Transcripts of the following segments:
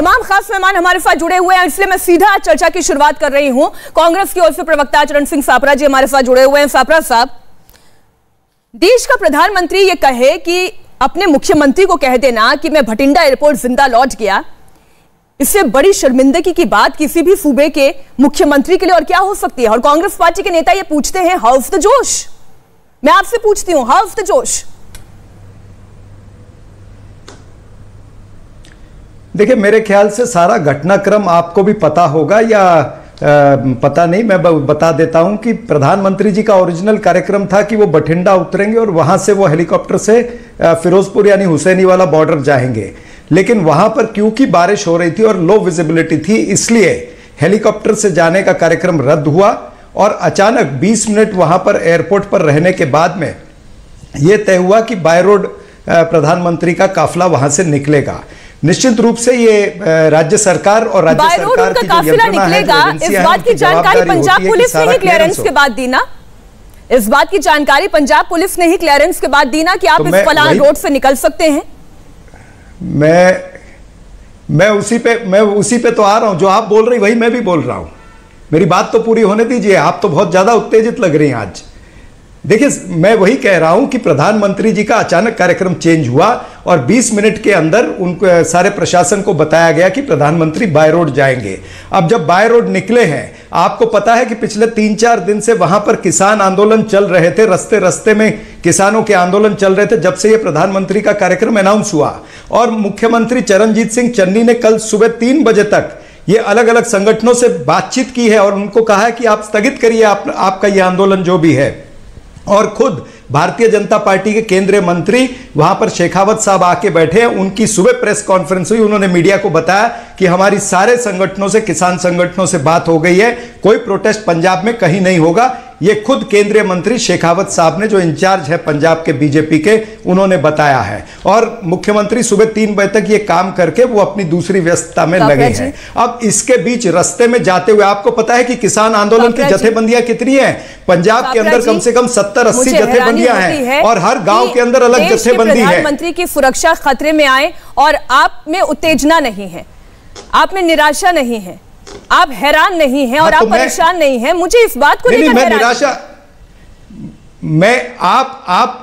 तमाम खास मेहमान हमारे साथ जुड़े हुए हैं, इसलिए मैं सीधा चर्चा की शुरुआत कर रही हूं। कांग्रेस की ओर से प्रवक्ता चरण सिंह सापरा जी हमारे साथ जुड़े हुए हैं। सापरा साहब, देश का प्रधानमंत्री ये कहे कि अपने मुख्यमंत्री को कह देना कि मैं भटिंडा एयरपोर्ट जिंदा लौट गया, इससे बड़ी शर्मिंदगी की बात किसी भी सूबे के मुख्यमंत्री के लिए और क्या हो सकती है? और कांग्रेस पार्टी के नेता ये पूछते हैं, हाउ इज द जोश? मैं आपसे पूछती हूं, हाउ इज द जोश? देखिए, मेरे ख्याल से सारा घटनाक्रम आपको भी पता होगा या पता नहीं, मैं बता देता हूं कि प्रधानमंत्री जी का ओरिजिनल कार्यक्रम था कि वो बठिंडा उतरेंगे और वहां से वो हेलीकॉप्टर से फिरोजपुर यानी हुसैनी वाला बॉर्डर जाएंगे। लेकिन वहां पर क्योंकि बारिश हो रही थी और लो विजिबिलिटी थी, इसलिए हेलीकॉप्टर से जाने का कार्यक्रम रद्द हुआ और अचानक 20 मिनट वहां पर एयरपोर्ट पर रहने के बाद में यह तय हुआ कि बाय रोड प्रधानमंत्री का काफिला वहां से निकलेगा। निश्चित रूप से ये राज्य सरकार और राज्य सरकार की जो यंत्रणा है, इस बात की जानकारी पंजाब पुलिस ने ही क्लियरेंस के बाद दी ना? इस बात की जानकारी पंजाब पुलिस ने ही क्लियरेंस के बाद दी ना कि आप इस फलान रोड से निकल सकते हैं? मैं उसी पे तो आ रहा हूं, जो आप बोल रही वही मैं भी बोल रहा हूं। मेरी बात तो पूरी होने दीजिए, आप तो बहुत ज्यादा उत्तेजित लग रही हैं आज। देखिए, मैं वही कह रहा हूं कि प्रधानमंत्री जी का अचानक कार्यक्रम चेंज हुआ और 20 मिनट के अंदर उनको सारे प्रशासन को बताया गया कि प्रधानमंत्री बाय रोड जाएंगे। अब जब बाय रोड निकले हैं, आपको पता है कि पिछले 3-4 दिन से वहां पर किसान आंदोलन चल रहे थे, रस्ते रस्ते में किसानों के आंदोलन चल रहे थे जब से यह प्रधानमंत्री का कार्यक्रम अनाउंस हुआ। और मुख्यमंत्री चरणजीत सिंह चन्नी ने कल सुबह 3 बजे तक ये अलग अलग संगठनों से बातचीत की है और उनको कहा है कि आप स्थगित करिए आपका यह आंदोलन जो भी है। और खुद भारतीय जनता पार्टी के केंद्रीय मंत्री वहां पर शेखावत साहब आके बैठे हैं, उनकी सुबह प्रेस कॉन्फ्रेंस हुई, उन्होंने मीडिया को बताया कि हमारी सारे संगठनों से, किसान संगठनों से बात हो गई है, कोई प्रोटेस्ट पंजाब में कहीं नहीं होगा। ये खुद केंद्रीय मंत्री शेखावत साहब ने, जो इंचार्ज है पंजाब के बीजेपी के, उन्होंने बताया है। और मुख्यमंत्री सुबह 3 बजे तक ये काम करके वो अपनी दूसरी व्यस्तता में लगे हैं। अब इसके बीच रास्ते में जाते हुए आपको पता है कि किसान आंदोलन की जथेबंदियां कितनी है पंजाब के अंदर? कम से कम 70-80 जथेबंदियां हैं और हर गांव के अंदर अलग जथेबंदी है। प्रधानमंत्री की सुरक्षा खतरे में आए और आप में उत्तेजना नहीं है, आप में निराशा नहीं है, आप हैरान नहीं हैं और आप परेशान नहीं हैं। मुझे इस बात को लेकर मैं निराशा,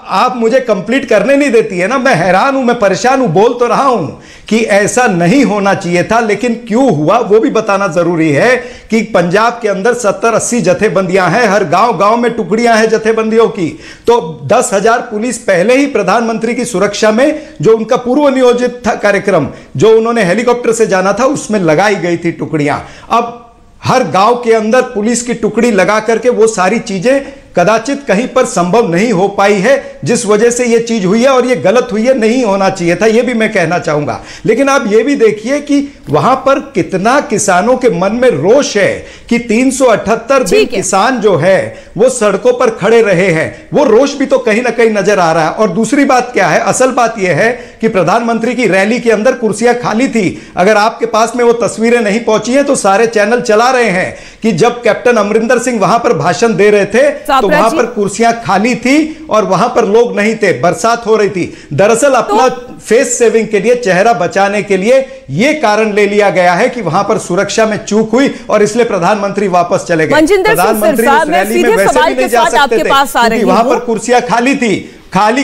आप मुझे कंप्लीट करने नहीं देती है ना। मैं हैरान हूं, मैं परेशान हूं, बोल तो रहा हूं कि ऐसा नहीं होना चाहिए था, लेकिन क्यों हुआ वो भी बताना जरूरी है कि पंजाब के अंदर 70-80 जथेबंदियां हैं, हर गांव में टुकड़ियां हैं जथेबंदियों की। तो 10,000 पुलिस पहले ही प्रधानमंत्री की सुरक्षा में, जो उनका पूर्व नियोजित था कार्यक्रम, जो उन्होंने हेलीकॉप्टर से जाना था, उसमें लगाई गई थी टुकड़ियां। अब हर गांव के अंदर पुलिस की टुकड़ी लगा करके वो सारी चीजें कदाचित कहीं पर संभव नहीं हो पाई है, जिस वजह से यह चीज हुई है और यह गलत हुई है, नहीं होना चाहिए था, यह भी मैं कहना चाहूंगा। लेकिन आप यह भी देखिए कि वहां पर कितना किसानों के मन में रोष है कि 378 दिन किसान जो है वो सड़कों पर खड़े रहे हैं। वो रोष भी तो कहीं ना कहीं नजर आ रहा है। और दूसरी बात क्या है, असल बात यह है कि प्रधानमंत्री की रैली के अंदर कुर्सियां खाली थी। अगर आपके पास में वो तस्वीरें नहीं पहुंची हैं तो सारे चैनल चला रहे हैं कि जब कैप्टन अमरिंदर सिंह वहां पर भाषण दे रहे थे तो वहां पर कुर्सियां खाली थी और वहां पर लोग नहीं थे, बरसात हो रही थी। दरअसल अपना फेस सेविंग के लिए, चेहरा बचाने के लिए यह कारण ले लिया गया है कि वहां पर सुरक्षा में चूक हुई और इसलिए प्रधानमंत्री वापस चले गए। प्रधानमंत्री उस रैली में वैसे भी नहीं जा सकते थे क्योंकि वहां पर कुर्सियां खाली थी। खाली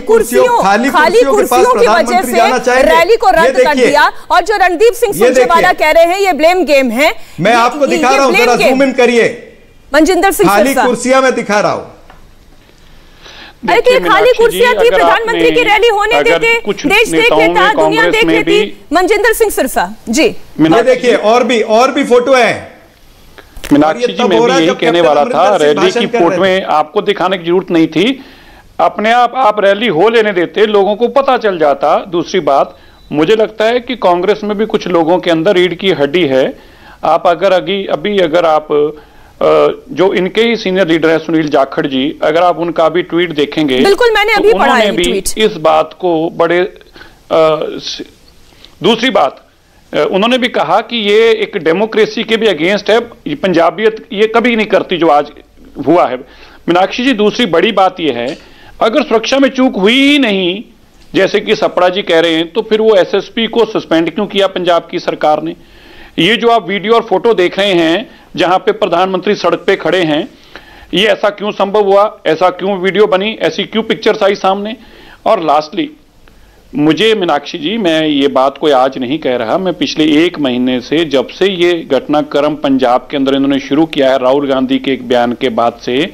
कुर्सियों के पास प्रधानमंत्री जाना चाहेंगे, रैली को रद्द कर दिया। और जो रणदीप सिंह सुरजेवाला कह रहे हैं ये ब्लेम गेम है। मैं आपको दिखा रहा हूं, जरा जूम इन करिए। मनजिंदर सिंह खाली कुर्सियां मैं दिखा रहा हूं। अरे कि खाली कुर्सियां थी, प्रधानमंत्री की रैली होने देते, देश देख लेता, दुनिया देख लेती। मनजिंदर सिंह सिरसा जी, ये देखिए और भी फोटो है। मीनाक्षी जी, मैं भी यही कहने वाला था, रैली की फोटोएं आपको दिखाने की जरूरत नहीं थी, अपने आप रैली हो लेने देते, लोगों को पता चल जाता। दूसरी बात, मुझे लगता है कि कांग्रेस में भी कुछ लोगों के अंदर रीढ़ की हड्डी है। आप अगर अगर आप जो इनके ही सीनियर लीडर हैं सुनील जाखड़ जी, अगर आप उनका भी ट्वीट देखेंगे, बिल्कुल मैंने अभी पढ़ा है ट्वीट, इस बात को बड़े दूसरी बात, उन्होंने भी कहा कि ये एक डेमोक्रेसी के भी अगेंस्ट है, पंजाबियत ये कभी नहीं करती जो आज हुआ है। मीनाक्षी जी, दूसरी बड़ी बात यह है, अगर सुरक्षा में चूक हुई ही नहीं जैसे कि सपड़ा जी कह रहे हैं, तो फिर वो एसएसपी को सस्पेंड क्यों किया पंजाब की सरकार ने? ये जो आप वीडियो और फोटो देख रहे हैं जहां पे प्रधानमंत्री सड़क पे खड़े हैं, ये ऐसा क्यों संभव हुआ? ऐसा क्यों वीडियो बनी? ऐसी क्यों पिक्चर्स आई सामने? और लास्टली मुझे मीनाक्षी जी, मैं ये बात कोई आज नहीं कह रहा, मैं पिछले 1 महीने से, जब से ये घटनाक्रम पंजाब के अंदर इन्होंने शुरू किया है राहुल गांधी के एक बयान के बाद से,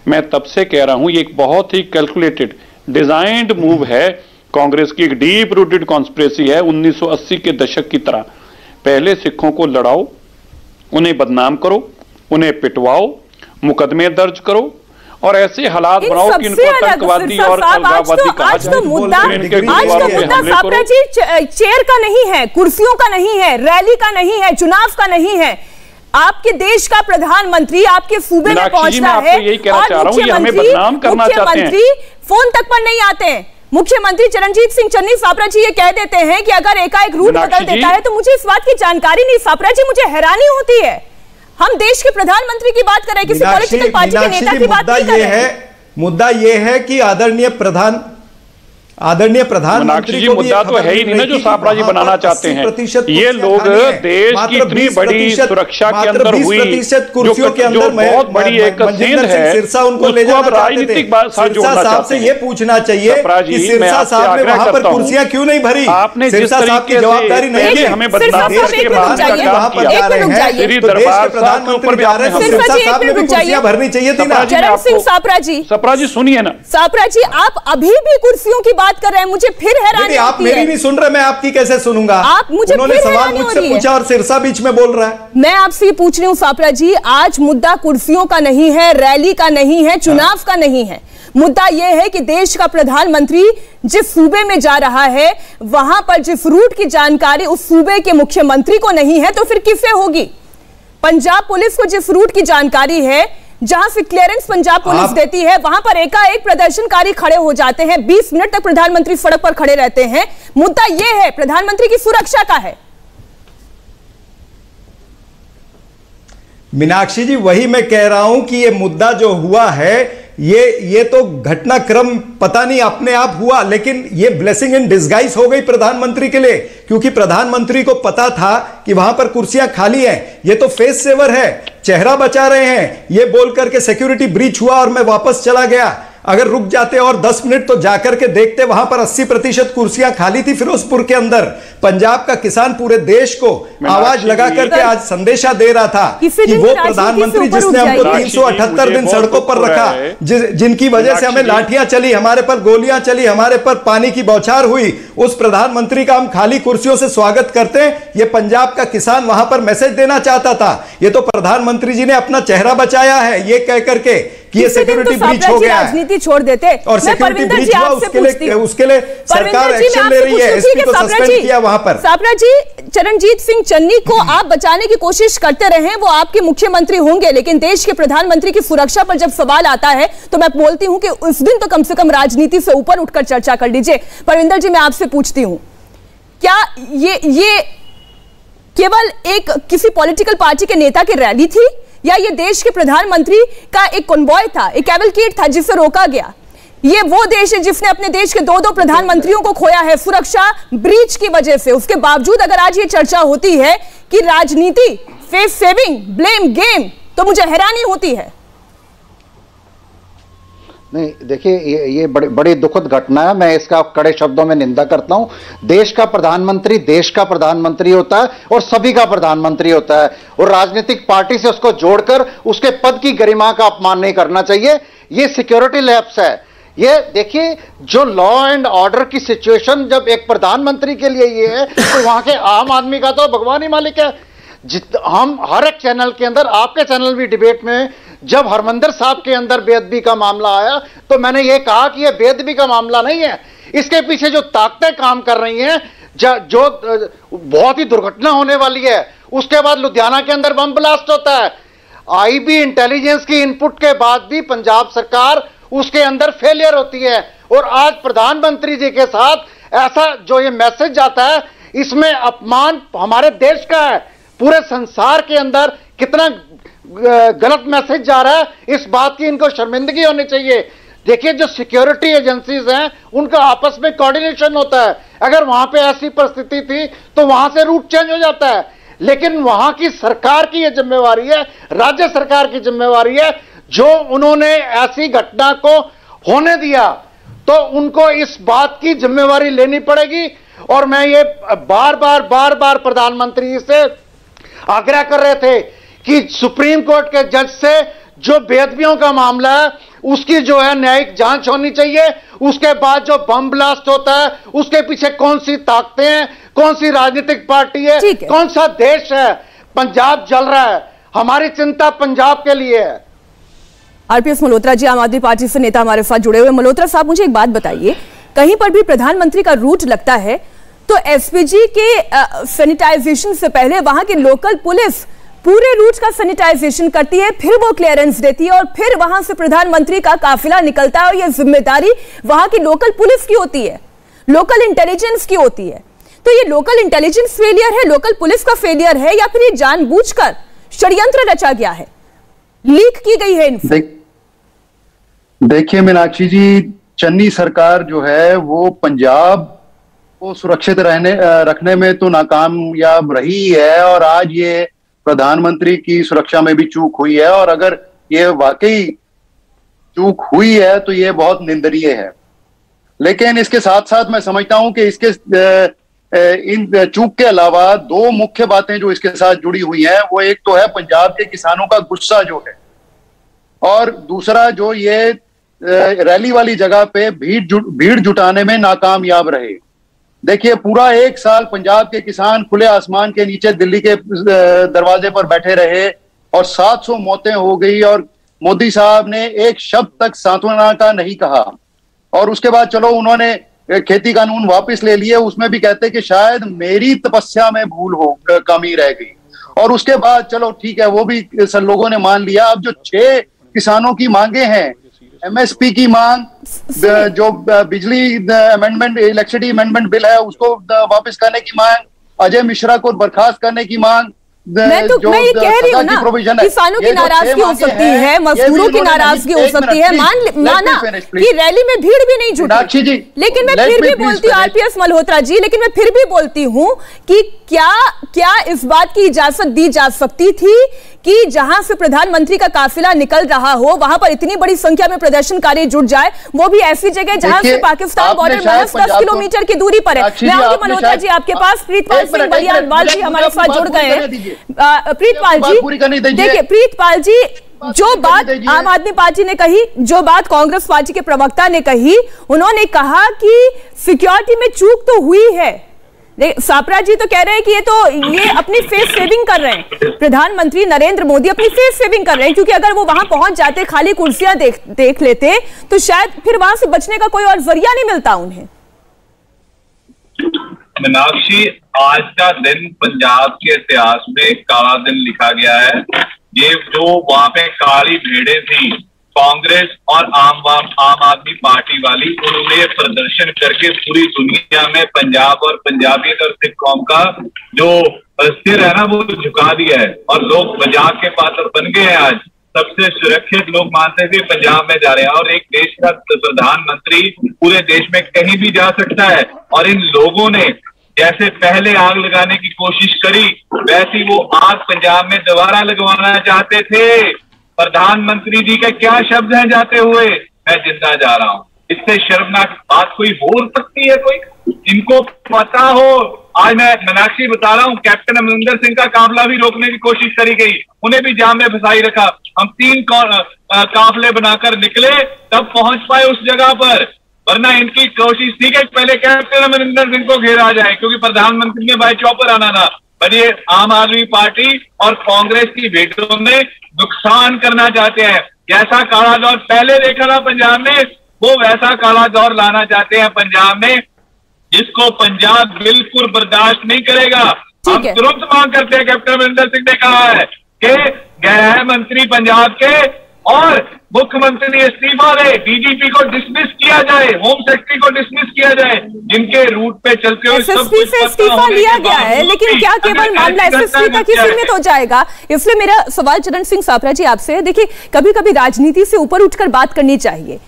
मैं तब से कह रहा हूं ये एक बहुत ही कैलकुलेटेड डिजाइंड मूव है कांग्रेस की, एक डीप रूटेड कॉन्स्पिरेसी है 1980 के दशक की तरह। पहले सिखों को लड़ाओ, उन्हें बदनाम करो, उन्हें पिटवाओ, मुकदमे दर्ज करो और ऐसे हालात बनाओ कि इनको आतंकवादी और अलगाववादी कहा जाए। आज तो मुद्दा सापरा जी चेयर का नहीं है, कुर्सियों का नहीं है, रैली का नहीं है, चुनाव का नहीं है। आपके देश का प्रधानमंत्री आपके सूबे में पहुंचता है और मुख्यमंत्री फोन तक पर नहीं आते हैं। मुख्यमंत्री चरणजीत सिंह चन्नी सापरा जी ये कह देते हैं कि अगर एकाएक रूट बदल देता है तो मुझे इस बात की जानकारी नहीं। सापरा जी, मुझे हैरानी होती है, हम देश के प्रधानमंत्री की बात कर रहे हैं, किसी पॉलिटिकल पार्टी के नेता की बात नहीं कर रहे हैं। मुद्दा ये है कि आदरणीय प्रधानमंत्री जी, मुद्दा तो है ही नहीं ना जो सापड़ा जी बनाना चाहते हैं। ये लोग देश की इतनी बड़ी सुरक्षा के अंदर हुई, जो बहुत बड़ी एक सेंध है, उसको अब राजनीतिक साथ जोड़ना चाहते हैं। ये पूछना चाहिए कि सिरसा साहब ने वहां पर कुर्सियां क्यों नहीं भरी? आपने जिस तरीके की जवाबदारी नहीं ली, हमें बदनाम करके बाहर का काम किया है। श्री दरबार साहब के ऊपर भी आपने कुर्सियां भरनी चाहिए थी ना। चरण सिंह सापरा जी सुनिए ना, सापरा जी आप अभी भी कुर्सियों की बात कर रहे हैं, मुझे फिर हैरानी आप मेरी नहीं सुन रहे, मैं आपकी कैसे सुनूंगा? आप मुझे उन्होंने सवाल मुझसे पूछा और सिरसा बीच में बोल रहा है। मैं आपसे पूछ रही हूं सापरा जी, आज मुद्दा कुर्सियों का नहीं है, रैली का नहीं है, चुनाव का नहीं है। मुद्दा यह है कि देश का प्रधानमंत्री जिस सूबे में जा रहा है वहां पर जिस रूट की जानकारी उस सूबे के मुख्यमंत्री को नहीं है तो फिर किसे होगी? पंजाब पुलिस को जिस रूट की जानकारी है, जहां से क्लियरेंस पंजाब पुलिस देती है, वहां पर एकाएक प्रदर्शनकारी खड़े हो जाते हैं, 20 मिनट तक प्रधानमंत्री सड़क पर खड़े रहते हैं। मुद्दा यह है प्रधानमंत्री की सुरक्षा का है। मीनाक्षी जी, वही मैं कह रहा हूं कि ये मुद्दा जो हुआ है, ये तो घटनाक्रम पता नहीं अपने आप हुआ, लेकिन ये ब्लेसिंग इन डिस्गाइज हो गई प्रधानमंत्री के लिए, क्योंकि प्रधानमंत्री को पता था कि वहां पर कुर्सियां खाली हैं। ये तो फेस सेवर है, चेहरा बचा रहे हैं, ये बोल करके सिक्योरिटी ब्रीच हुआ और मैं वापस चला गया। अगर रुक जाते और 10 मिनट तो जाकर के देखते, वहां पर 80% कुर्सियां खाली थी फिरोजपुर के अंदर। पंजाब का किसान पूरे देश को आवाज लगा करके आज संदेशा दे रहा था कि वो प्रधानमंत्री जिसने हमको 378 दिन सड़कों पर रखा, जिनकी वजह से हमें लाठियां चली, हमारे पर गोलियां चली, हमारे पर पानी की बौछार हुई, उस प्रधानमंत्री का हम खाली कुर्सियों से स्वागत करते हैं। ये पंजाब का किसान वहां पर मैसेज देना चाहता था। ये तो प्रधानमंत्री जी ने अपना चेहरा बचाया है ये कह करके कि ये सिक्योरिटी ब्रीच हो गया है, राजनीति छोड़ देते और सिक्योरिटी ब्रीच हुआ, उसके लिए सरकार एक्शन ले रही है। एसपी को सस्पेंड किया वहां पर। सापरा जी, चरणजीत सिंह चन्नी को आप बचाने की कोशिश करते रहे, वो आपके मुख्यमंत्री होंगे, लेकिन देश के प्रधानमंत्री की सुरक्षा पर जब सवाल आता है तो मैं बोलती हूं कि उस दिन तो कम से कम राजनीति से ऊपर उठकर चर्चा कर लीजिए। परविंदर जी, मैं आपसे पूछती हूं, क्या ये केवल एक किसी पॉलिटिकल पार्टी के नेता की रैली थी या ये देश के प्रधानमंत्री का एक कॉन्वॉय था, एक कैवलकेड था जिसे रोका गया? ये वो देश है जिसने अपने देश के 2-2 प्रधानमंत्रियों को खोया है सुरक्षा ब्रीच की वजह से। उसके बावजूद अगर आज ये चर्चा होती है कि राजनीति, फेस सेविंग, ब्लेम गेम, तो मुझे हैरानी होती है। नहीं, देखिए, ये बड़ी दुखद घटना है। मैं इसका कड़े शब्दों में निंदा करता हूं। देश का प्रधानमंत्री होता है और सभी का प्रधानमंत्री होता है, और राजनीतिक पार्टी से उसको जोड़कर उसके पद की गरिमा का अपमान नहीं करना चाहिए। ये सिक्योरिटी लैप्स है। ये देखिए, जो लॉ एंड ऑर्डर की सिचुएशन जब एक प्रधानमंत्री के लिए ये है, तो वहां के आम आदमी का तो भगवान ही मालिक है। हम हर एक चैनल के अंदर, आपके चैनल भी डिबेट में, जब हरमंदर साहब के अंदर बेअदबी का मामला आया तो मैंने ये कहा कि ये बेअदबी का मामला नहीं है, इसके पीछे जो ताकतें काम कर रही हैं, जो बहुत ही दुर्घटना होने वाली है। उसके बाद लुधियाना के अंदर बम ब्लास्ट होता है, आईबी इंटेलिजेंस की इनपुट के बाद भी पंजाब सरकार उसके अंदर फेलियर होती है। और आज प्रधानमंत्री जी के साथ ऐसा जो ये मैसेज जाता है, इसमें अपमान हमारे देश का है। पूरे संसार के अंदर कितना गलत मैसेज जा रहा है, इस बात की इनको शर्मिंदगी होनी चाहिए। देखिए, जो सिक्योरिटी एजेंसीज हैं उनका आपस में कोऑर्डिनेशन होता है। अगर वहां पे ऐसी परिस्थिति थी तो वहां से रूट चेंज हो जाता है, लेकिन वहां की सरकार की यह जिम्मेवारी है, राज्य सरकार की जिम्मेवारी है। जो उन्होंने ऐसी घटना को होने दिया तो उनको इस बात की जिम्मेवारी लेनी पड़ेगी। और मैं ये बार बार प्रधानमंत्री से आग्रह कर रहे थे कि सुप्रीम कोर्ट के जज से जो बेअदबियों का मामला है उसकी जो है न्यायिक जांच होनी चाहिए। उसके बाद जो बम ब्लास्ट होता है उसके पीछे कौन सी ताकतें हैं, कौन सी राजनीतिक पार्टी है, कौन सा देश है। पंजाब जल रहा है, हमारी चिंता पंजाब के लिए है। आरपीएस मल्होत्रा जी, आम आदमी पार्टी से नेता हमारे साथ जुड़े हुए। मल्होत्रा साहब, मुझे एक बात बताइए, कहीं पर भी प्रधानमंत्री का रूट लगता है तो एसपीजी के सैनिटाइजेशन से पहले वहां की लोकल पुलिस पूरे रूट का सैनिटाइजेशन करती है, फिर वो क्लियरेंस देती है और फिर वहां से प्रधानमंत्री का काफिला निकलता है। और यह जिम्मेदारी वहां की लोकल पुलिस की होती है, लोकल इंटेलिजेंस की होती है। तो ये लोकल इंटेलिजेंस फेलियर है, लोकल पुलिस का फेलियर है, या फिर ये जानबूझकर षड्यंत्र रचा गया है, लीक की गई है इनसे? देखिए मीनाक्षी जी, चन्नी सरकार जो है वो पंजाब को सुरक्षित रखने में तो नाकामयाब रही है, और आज ये प्रधानमंत्री की सुरक्षा में भी चूक हुई है। और अगर ये वाकई चूक हुई है तो ये बहुत निंदनीय है। लेकिन इसके साथ साथ मैं समझता हूं कि इसके इन चूक के अलावा दो मुख्य बातें जो इसके साथ जुड़ी हुई हैं, वो एक तो है पंजाब के किसानों का गुस्सा जो है, और दूसरा जो ये रैली वाली जगह पे भीड़ जुटाने में नाकामयाब रहे। देखिए, पूरा एक साल पंजाब के किसान खुले आसमान के नीचे दिल्ली के दरवाजे पर बैठे रहे और 700 मौतें हो गई, और मोदी साहब ने एक शब्द तक सांत्वना का नहीं कहा। और उसके बाद चलो उन्होंने खेती कानून वापस ले लिए, उसमें भी कहते कि शायद मेरी तपस्या में भूल हो, कमी रह गई। और उसके बाद चलो ठीक है, वो भी सब लोगों ने मान लिया। अब जो 6 किसानों की मांगे हैं, एमएसपी की मांग, जो बिजली अमेंडमेंट, इलेक्ट्रिसिटी अमेंडमेंट बिल है उसको वापस करने की मांग, अजय मिश्रा को बर्खास्त करने की मांग, मैं ये कह रही हूँ ना, किसानों की नाराजगी हो सकती है, मजदूरों की नाराजगी हो सकती है, माना कि रैली में भीड़ भी नहीं जुटी, लेकिन मैं फिर भी बोलती हूँ आरपीएस मल्होत्रा जी, लेकिन मैं फिर भी बोलती हूँ कि क्या इस बात की इजाजत दी जा सकती थी कि जहां से प्रधानमंत्री का काफिला निकल रहा हो वहां पर इतनी बड़ी संख्या में प्रदर्शनकारी जुट जाए, वो भी ऐसी जगह जहां से पाकिस्तान बॉर्डर महज 10 किलोमीटर की दूरी पर है। मैं आऊंगी मल्होत्रा जी आपके पास। प्रीतपाल सिंह बलियानवाल जी हमारे साथ जुड़ गए हैं। प्रीतपाल जी, देखिए प्रीतपाल जी, जो बात आम आदमी पार्टी ने कही, जो बात कांग्रेस पार्टी के प्रवक्ता ने कही, उन्होंने कहा कि सिक्योरिटी में चूक तो हुई है। सापरा जी तो कह रहे हैं कि ये अपनी फेस सेविंग कर रहे हैं, प्रधानमंत्री नरेंद्र मोदी अपनी फेस सेविंग कर रहे हैं, क्योंकि अगर वो वहां पहुंच जाते, खाली कुर्सियां देख लेते तो शायद फिर वहां से बचने का कोई और जरिया नहीं मिलता उन्हें। मीनाक्षी, आज का दिन पंजाब के इतिहास में काला दिन लिखा गया है। ये जो वहां पे काली भेड़ें थी, कांग्रेस और आम आदमी पार्टी वाली, उन्होंने प्रदर्शन करके पूरी दुनिया में पंजाब और पंजाबियत और सिख कौम का जो सिर है ना वो झुका दिया है, और लोग मजाक के पात्र बन गए हैं। आज सबसे सुरक्षित लोग मानते थे पंजाब में जा रहे हैं, और एक देश का प्रधानमंत्री पूरे देश में कहीं भी जा सकता है। और इन लोगों ने जैसे पहले आग लगाने की कोशिश करी, वैसी वो आग पंजाब में दोबारा लगवाना चाहते थे। प्रधानमंत्री जी के क्या शब्द हैं जाते हुए, मैं जिंदा जा रहा हूं। इससे शर्मनाक बात कोई हो सकती है? कोई इनको पता हो। आज मैं मीनाक्षी बता रहा हूं, कैप्टन अमरिंदर सिंह का काफिला भी रोकने की कोशिश करी गई, उन्हें भी जाम में फंसाई रखा। हम 3 काफिले बनाकर निकले तब पहुंच पाए उस जगह पर, वरना इनकी कोशिश थी कि पहले कैप्टन अमरिंदर सिंह को घेरा जाए, क्योंकि प्रधानमंत्री ने बाई चौपर आना था। पर ये आम आदमी पार्टी और कांग्रेस की भेंटों में नुकसान करना चाहते हैं। जैसा काला दौर पहले देखा था पंजाब में, वो वैसा काला दौर लाना चाहते हैं पंजाब में, जिसको पंजाब बिल्कुल बर्दाश्त नहीं करेगा। हम तुरंत मांग करते हैं, कैप्टन अमरिंदर सिंह ने कहा है कि गृह मंत्री पंजाब के और मुख्यमंत्री इस्तीफा दे, डीजीपी को डिसमिस किया जाए, होम सेक्रेटरी को डिसमिस किया जाए, जिनके रूट पे चलते हुए एसएसपी से इस्तीफा लिया गया है। लेकिन क्या केवल मामला एसएसपी तक ही सीमित हो जाएगा? इसलिए मेरा सवाल चरण सिंह सापरा जी आपसे, देखिए कभी कभी राजनीति से ऊपर उठकर बात करनी चाहिए।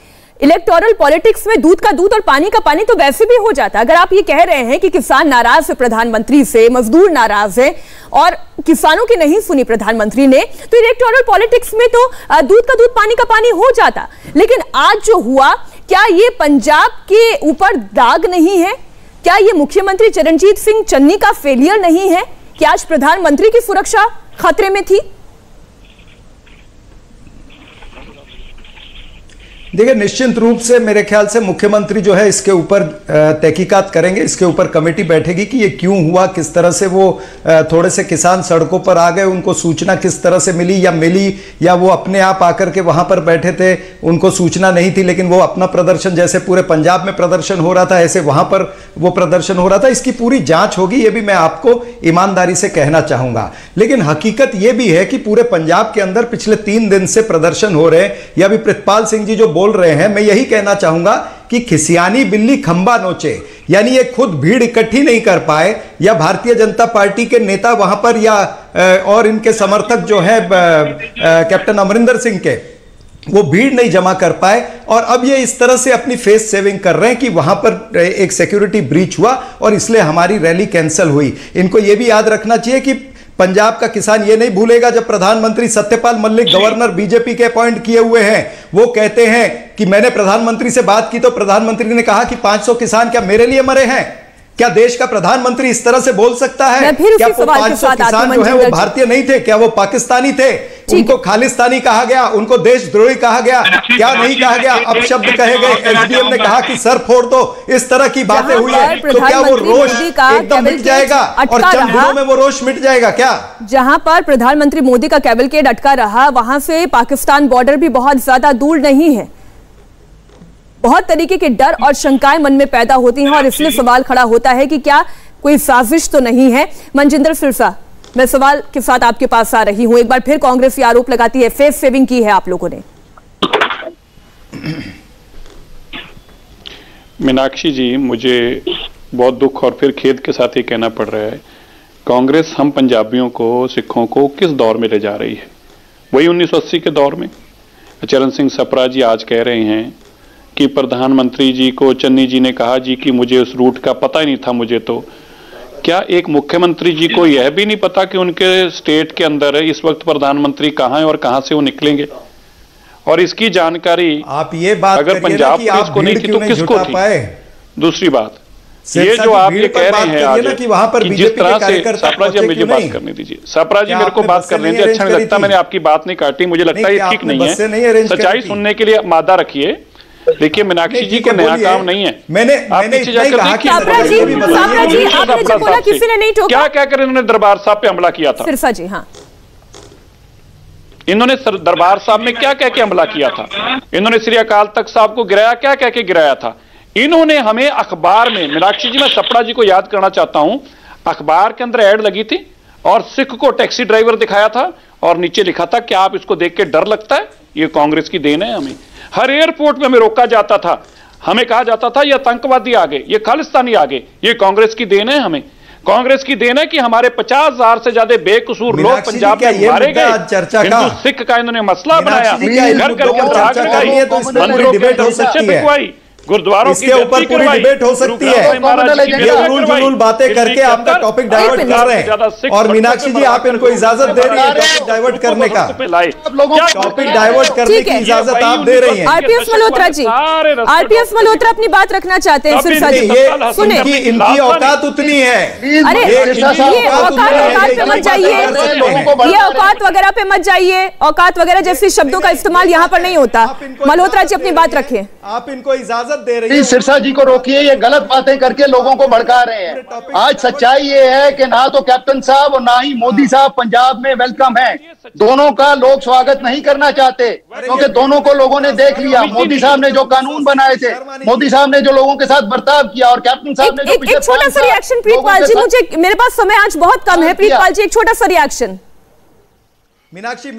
इलेक्टोरल पॉलिटिक्स में दूध का दूध और पानी का पानी तो वैसे भी हो जाता है। अगर आप ये कह रहे हैं कि किसान नाराज है प्रधानमंत्री से, मजदूर नाराज है और किसानों की नहीं सुनी प्रधानमंत्री ने, तो इलेक्टोरल पॉलिटिक्स में तो दूध का दूध पानी का पानी हो जाता। लेकिन आज जो हुआ, क्या ये पंजाब के ऊपर दाग नहीं है? क्या ये मुख्यमंत्री चरणजीत सिंह चन्नी का फेलियर नहीं है कि आज प्रधानमंत्री की सुरक्षा खतरे में थी? देखिए, निश्चित रूप से मेरे ख्याल से मुख्यमंत्री जो है इसके ऊपर तहकीकात करेंगे, इसके ऊपर कमेटी बैठेगी कि ये क्यों हुआ, किस तरह से वो थोड़े से किसान सड़कों पर आ गए, उनको सूचना किस तरह से मिली या वो अपने आप आकर के वहां पर बैठे थे, उनको सूचना नहीं थी, लेकिन वो अपना प्रदर्शन, जैसे पूरे पंजाब में प्रदर्शन हो रहा था ऐसे वहां पर वो प्रदर्शन हो रहा था। इसकी पूरी जांच होगी, ये भी मैं आपको ईमानदारी से कहना चाहूंगा। लेकिन हकीकत ये भी है कि पूरे पंजाब के अंदर पिछले 3 दिन से प्रदर्शन हो रहे हैं, या भी प्रितपाल सिंह जी जो बोल रहे हैं, मैं यही कहना चाहूंगा कि खिसियानी बिल्ली खंबा नोचे, यानी ये खुद भीड़ इकट्ठी नहीं कर पाए, या भारतीय जनता पार्टी के नेता वहां पर या और इनके समर्थक जो है कैप्टन अमरिंदर सिंह के, वो भीड़ नहीं जमा कर पाए, और अब ये इस तरह से अपनी फेस सेविंग कर रहे हैं कि वहां पर एक सिक्योरिटी ब्रीच हुआ और इसलिए हमारी रैली कैंसिल हुई। इनको ये भी याद रखना चाहिए कि पंजाब का किसान ये नहीं भूलेगा, जब प्रधानमंत्री सत्यपाल मलिक गवर्नर बीजेपी के अपॉइंट किए हुए हैं, वो कहते हैं कि मैंने प्रधानमंत्री से बात की तो प्रधानमंत्री ने कहा कि 500 किसान क्या मेरे लिए मरे हैं? क्या देश का प्रधानमंत्री इस तरह से बोल सकता है? क्या वो 500 किसान जो है वो भारतीय नहीं थे? क्या वो पाकिस्तानी थे? उनको खालिस्तानी कहा गया, उनको देशद्रोही कहा गया, क्या नहीं कहा गया? अब शब्द कहे गए, एसडीएम ने कहा कि सर फोड़ दो, इस तरह की बातें हुई है, तो क्या वो रोष एकदम मिट जाएगा और चंद दिनों में वो रोष मिट जाएगा क्या? जहां पर प्रधानमंत्री मोदी का कैवलकेड अटका रहा, वहां से पाकिस्तान बॉर्डर भी बहुत ज्यादा दूर नहीं है। बहुत तरीके के डर और शंकाएं मन में पैदा होती हैं और इसलिए सवाल खड़ा होता है कि क्या कोई साजिश तो नहीं है। मनजिंदर सिरसा, मैं सवाल के साथ आपके पास आ रही हूं। एक बार फिर कांग्रेस ये आरोप लगाती है फेस सेविंग की है आप लोगों ने। मीनाक्षी जी, मुझे बहुत दुख और फिर खेद के साथ ये कहना पड़ रहा है, कांग्रेस हम पंजाबियों को, सिखों को किस दौर में ले जा रही है? वही 1980 के दौर में। चरण सिंह सप्रा जी आज कह रहे हैं कि प्रधानमंत्री जी को चन्नी जी ने कहा जी कि मुझे उस रूट का पता ही नहीं था मुझे। तो क्या एक मुख्यमंत्री जी को यह भी नहीं पता कि उनके स्टेट के अंदर इस वक्त प्रधानमंत्री कहां है और कहां से वो निकलेंगे? और इसकी जानकारी आप ये बात अगर पंजाब पुलिस को नहीं थी तो किसको थी? दूसरी बात, ये जो आप ये कह रहे हैं आज कि जिस तरह से, सप्रा जी मुझे बात करने दीजिए, सप्रा जी मेरे को बात करने दीजिए। अच्छा नहीं लगता, मैंने आपकी बात नहीं काटी, मुझे लगता है ये ठीक नहीं है। सच्चाई सुनने के लिए मादा रखिए। देखिए मीनाक्षी जी को नया काम नहीं है, मैंने किसी ने नहीं टोका। क्या क्या कर इन्होंने दरबार साहब पे हमला किया था? सिरसा जी, हाँ, इन्होंने दरबार साहब में क्या कह के हमला किया था? इन्होंने श्री अकाल तख्त साहब को गिराया, क्या कह के गिराया था? इन्होंने हमें अखबार में, मीनाक्षी जी मैं सप्रा जी को याद करना चाहता हूं, अखबार के अंदर ऐड लगी थी और सिख को टैक्सी ड्राइवर दिखाया था और नीचे लिखा था कि आप इसको देख के डर लगता है? ये कांग्रेस की देन है। हमें हर एयरपोर्ट में हमें रोका जाता था, हमें कहा जाता था ये आतंकवादी आ गए, ये खालिस्तानी आ गए। ये कांग्रेस की देन है। हमें कांग्रेस की देन है कि हमारे 50,000 से ज्यादा बेकसूर लोग पंजाब में मारे गए। हिंदू सिख का इन्होंने मसला बनाया, घर घर के अंदर आग लगाई, मंदिरों की पिटवाई, गुरुद्वारों के ऊपर पूरी डिबेट हो सकती है। ये उलूल जुलूल बातें करके आपका टॉपिक डाइवर्ट कर रहे हैं और मीनाक्षी जी आप इनको इजाजत दे रही है टॉपिक डाइवर्ट करने का। टॉपिक डाइवर्ट करने की इजाजत आप दे रही हैं। आरपीएस मल्होत्रा जी, आरपीएस मल्होत्रा अपनी बात रखना चाहते हैं। सिरसा जी सुने, इनकी औकात उतनी है। अरे ये औकात पे मत जाइए, ये औकात वगैरह पे मत जाइए। औकात वगैरह जैसे शब्दों का इस्तेमाल यहाँ पर नहीं होता। मल्होत्रा जी अपनी बात रखें। आप इनको इजाजत दे रही है। सिरसा जी को रोकिए, ये गलत बातें करके लोगों को भड़का रहे हैं। आज सच्चाई ये है कि ना तो कैप्टन साहब और ना ही मोदी साहब पंजाब में वेलकम है। दोनों का लोग स्वागत नहीं करना चाहते क्योंकि दोनों को लोगों ने देख लिया। मोदी साहब ने जो कानून बनाए थे, मोदी साहब ने जो लोगों के साथ बर्ताव किया और कैप्टन साहब ने एक छोटा सा रिएक्शन। प्रीतपाल जी, मुझे मेरे पास समय आज बहुत कम है। प्रीतपाल जी एक छोटा सा रिएक्शन। मीनाक्षी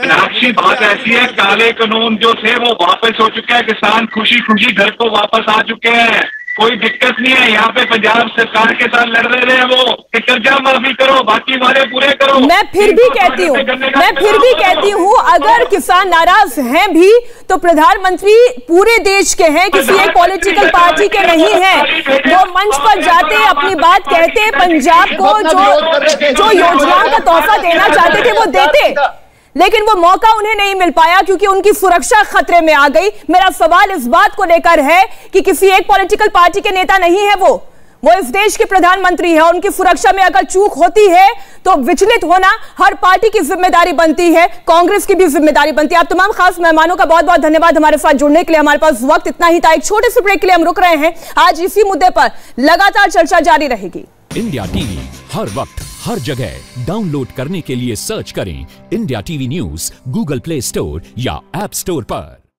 बात ऐसी है, काले कानून जो थे वो वापस हो चुके हैं, किसान खुशी खुशी घर को वापस आ चुके हैं। कोई दिक्कत नहीं है। यहाँ पे पंजाब सरकार के साथ लड़ रहे हैं वो कि कर्जा माफी करो, बाकी वाले पूरे करो। मैं फिर भी कहती हूँ अगर किसान नाराज हैं भी तो प्रधानमंत्री पूरे देश के हैं, किसी एक पॉलिटिकल पार्टी के नहीं हैं। वो मंच पर जाते अपनी बात कहते, पंजाब को जो योजनाओं का तोहफा देना चाहते थे वो देते, लेकिन वो मौका उन्हें नहीं मिल पाया क्योंकि उनकी सुरक्षा खतरे में आ गई। मेरा सवाल इस बात को लेकर है कि किसी एक पॉलिटिकल पार्टी के नेता नहीं है वो इस देश के प्रधानमंत्री है। उनकी सुरक्षा में अगर चूक होती है तो विचलित होना हर पार्टी की जिम्मेदारी बनती है, कांग्रेस की भी जिम्मेदारी बनती है। आप तमाम खास मेहमानों का बहुत बहुत धन्यवाद हमारे साथ जुड़ने के लिए। हमारे पास वक्त इतना ही था, एक छोटे से ब्रेक के लिए हम रुक रहे हैं। आज इसी मुद्दे पर लगातार चर्चा जारी रहेगी। इंडिया टीवी हर वक्त हर जगह डाउनलोड करने के लिए सर्च करें India TV news Google play store या ऐप स्टोर पर।